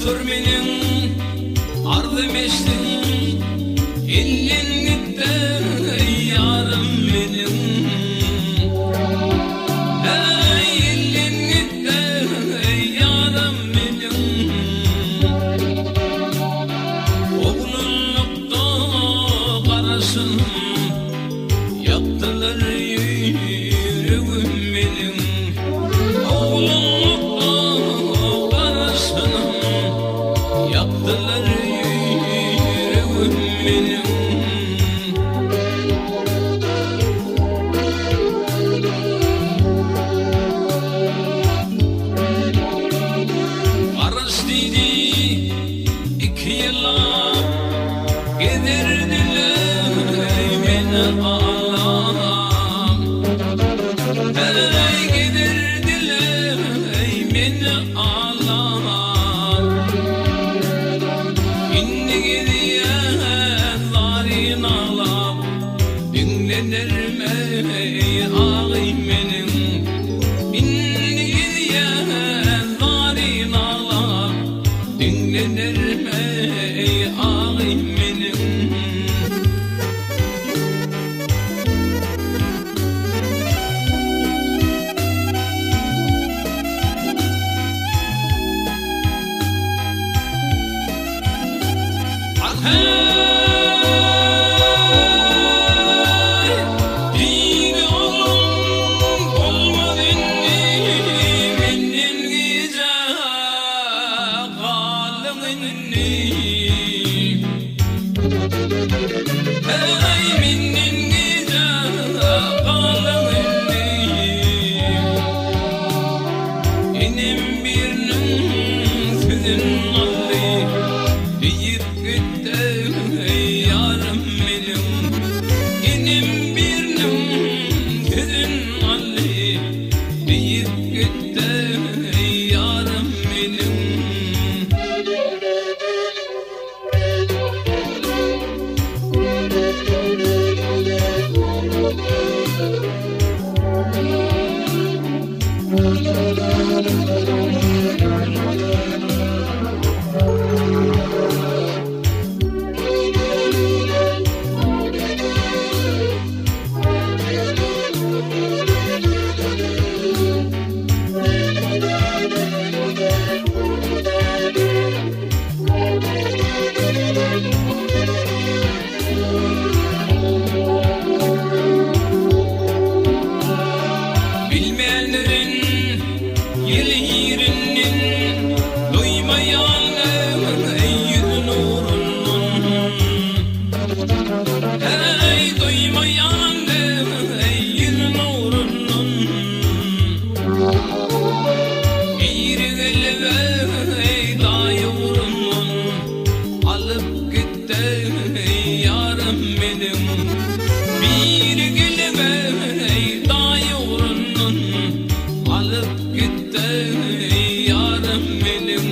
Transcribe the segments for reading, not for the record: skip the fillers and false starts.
Yoktur benim ardım eştim, ellin gitti yarım benim. Ey ellin gitti yarım benim. Oğlunlukta karasın, yaptılar yüreğim benim. Oğlunlukta karasın, yaptılar yüreğim benim. Arız dedi iki yıla giderdiler beni ağlam. Hey giderdiler beni ağlam. İnni gidiyor zarin ağlam, dinlenir mi ağlayım benim. İnni gidiyor zarin ağlam, dinlenir mi ağlayım benim. Dini oğlum olmadı inni, benden güzel kalın inni. Hey benden güzel kalın inni. Benim birinin sözün aldı, deyip gitti yarım benim. Benim birinin sözün aldı, deyip gitti yarım benim. Bilmeyenlerin yerinin duymayan yüzün uğrunun. Hey duymayan yüzün uğrunun. Eğri gelve dayı uğrunun, alıp gitti yarım benim. Bir gelve dayı uğrunun, alıp gitti yarım benim.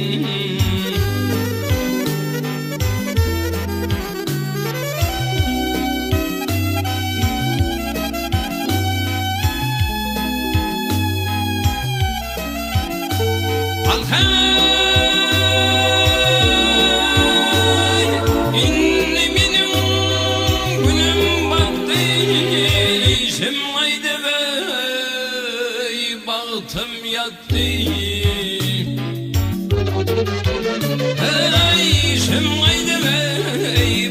Al hey, inni benim günüm battı, işim kaydı ve bahtım yattı. Hey işim kaydı ve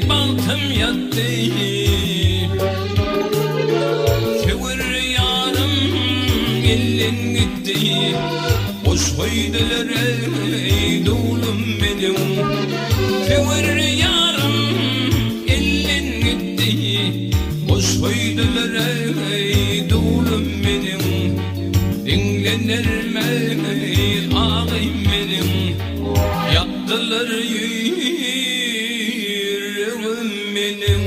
bahtım yattı. Sevir yarım elin gitti, boş koydular ey doğulum benim. Sevir yarım elin gitti, boş koydular ey doğulum benim. Dinlenir mi ağlayım benim, yaptılar yüreğim benim.